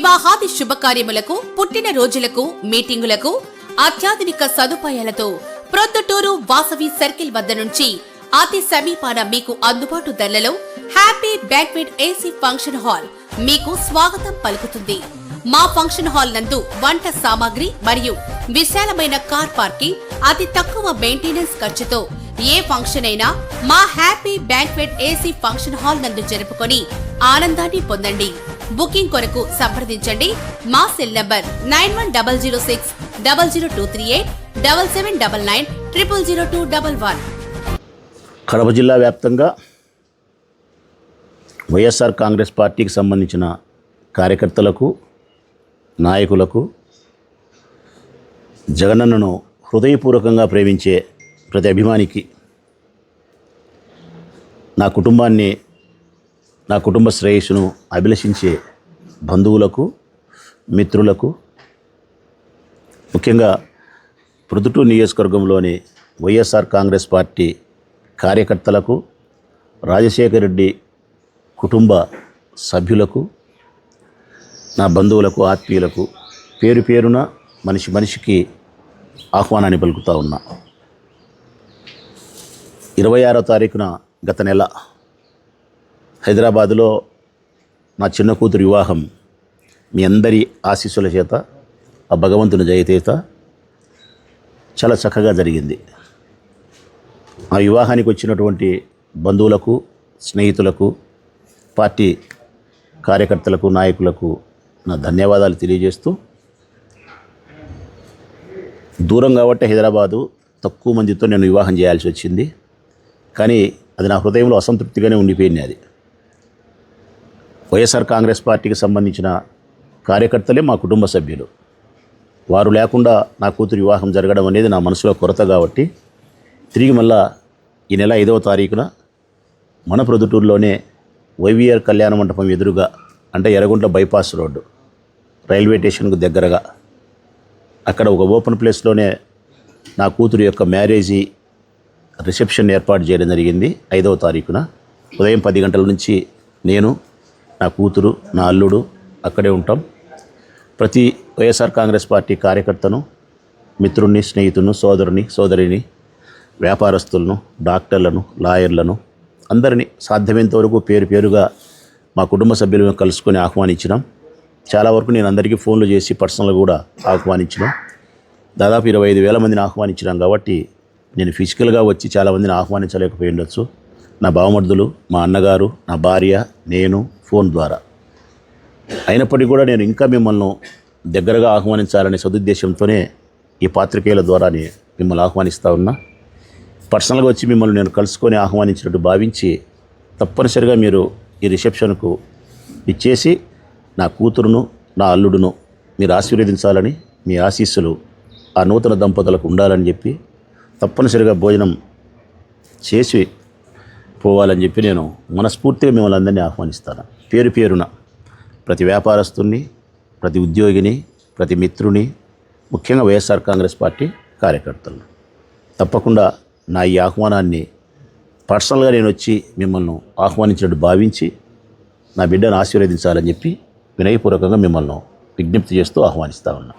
వివాహాది శుభకార్యములకు, పుట్టిన రోజులకు, మీటింగులకు అత్యాధునిక సదుపాయాలతో ప్రొద్దుటూరు వాసవి సర్కిల్ వద్ద నుంచి అతి సమీపాన మీకు అందుబాటు ధరలలో happy banquet AC function hall మీకు స్వాగతం పలుకుతుంది. మా ఫంక్షన్ హాల్ నందు వంట సామాగ్రి మరియు విశాలమైన కార్ పార్కింగ్, అతి తక్కువ మెయింటెనెన్స్ ఖర్చుతో ఏ ఫంక్షన్ అయినా మా happy banquet AC function hall నందు జరుపుకొని ఆనందాన్ని పొందండి. బుకింగ్ కొరకు సంప్రదించండి. మా సెల్ నంబర్ 9100600238 7799 కడప జిల్లా వ్యాప్తంగా వైఎస్ఆర్ కాంగ్రెస్ పార్టీకి సంబంధించిన కార్యకర్తలకు, నాయకులకు, జగనన్నను హృదయపూర్వకంగా ప్రేమించే ప్రతి అభిమానికి, నా కుటుంబాన్ని, నా కుటుంబ శ్రేయస్సును అభిలషించే బంధువులకు, మిత్రులకు, ముఖ్యంగా ప్రొద్దుటూరు నియోజకవర్గంలోని వైఎస్ఆర్ కాంగ్రెస్ పార్టీ కార్యకర్తలకు, రాజశేఖర రెడ్డి కుటుంబ సభ్యులకు, నా బంధువులకు, ఆత్మీయులకు పేరు పేరున మనిషికి ఆహ్వానాన్ని పలుకుతూ ఉన్నా. 26వ తారీఖున గత నెల హైదరాబాదులో నా చిన్న కూతురు వివాహం మీ అందరి ఆశీస్సుల చేత, ఆ భగవంతుని దయచేత చాలా చక్కగా జరిగింది. ఆ వివాహానికి వచ్చినటువంటి బంధువులకు, స్నేహితులకు, పార్టీ కార్యకర్తలకు, నాయకులకు నా ధన్యవాదాలు తెలియజేస్తూ, దూరం కాబట్టి హైదరాబాదు తక్కువ మందితో నేను వివాహం చేయాల్సి వచ్చింది. కానీ అది నా హృదయంలో అసంతృప్తిగానే ఉండిపోయింది. అది వైఎస్ఆర్ కాంగ్రెస్ పార్టీకి సంబంధించిన కార్యకర్తలే మా కుటుంబ సభ్యులు. వారు లేకుండా నా కూతురు వివాహం జరగడం అనేది నా మనసులో కొరత కాబట్టి తిరిగి మళ్ళా ఈ నెల 5వ తారీఖున మన ప్రొద్దుటూరులోనే వైవిఆర్ కళ్యాణ మండపం ఎదురుగా, అంటే ఎర్రగుంట్ల బైపాస్ రోడ్డు, రైల్వే స్టేషన్కు దగ్గరగా, అక్కడ ఒక ఓపెన్ ప్లేస్లోనే నా కూతురు యొక్క మ్యారేజీ రిసెప్షన్ ఏర్పాటు చేయడం జరిగింది. 5వ తారీఖున ఉదయం 10 గంటల నుంచి నేను, నా కూతురు, నా అల్లుడు అక్కడే ఉంటాం. ప్రతి వైఎస్ఆర్ కాంగ్రెస్ పార్టీ కార్యకర్తను, మిత్రుణ్ణి, స్నేహితులను, సోదరిని, వ్యాపారస్తులను, డాక్టర్లను, లాయర్లను అందరినీ సాధ్యమైనంత వరకు పేరు పేరుగా మా కుటుంబ సభ్యులను కలుసుకొని ఆహ్వానించినాం. చాలా వరకు నేను అందరికీ ఫోన్లు చేసి పర్సనల్గా కూడా ఆహ్వానించినాం. దాదాపు 25,000 మందిని ఆహ్వానించినాం కాబట్టి నేను ఫిజికల్గా వచ్చి చాలామందిని ఆహ్వానించలేకపోయి ఉండొచ్చు. నా బావమర్దులు, మా అన్నగారు, నా భార్య, నేను ఫోన్ ద్వారా. అయినప్పటికీ కూడా నేను ఇంకా మిమ్మల్ని దగ్గరగా ఆహ్వానించాలనే సదుద్దేశంతోనే ఈ పాత్రికేయుల ద్వారా మిమ్మల్ని ఆహ్వానిస్తూ ఉన్నా. పర్సనల్గా వచ్చి మిమ్మల్ని నేను కలుసుకొని ఆహ్వానించినట్టు భావించి తప్పనిసరిగా మీరు ఈ రిసెప్షన్కు ఇచ్చేసి నా కూతురును, నా అల్లుడును మీరు ఆశీర్వదించాలని, మీ ఆశీస్సులు ఆ నూతన దంపతులకు ఉండాలని చెప్పి తప్పనిసరిగా భోజనం చేసి పోవాలని చెప్పి నేను మనస్ఫూర్తిగా మిమ్మల్ని అందరినీ ఆహ్వానిస్తాను. పేరు పేరున ప్రతి వ్యాపారస్తుని, ప్రతి ఉద్యోగిని, ప్రతి మిత్రుని, ముఖ్యంగా వైఎస్ఆర్ కాంగ్రెస్ పార్టీ కార్యకర్తలను తప్పకుండా నా ఈ ఆహ్వానాన్ని పర్సనల్గా నేను వచ్చి మిమ్మల్ని ఆహ్వానించినట్టు భావించి నా బిడ్డను ఆశీర్వదించాలని చెప్పి వినయపూర్వకంగా మిమ్మల్ని విజ్ఞప్తి చేస్తూ ఆహ్వానిస్తూ ఉన్నా.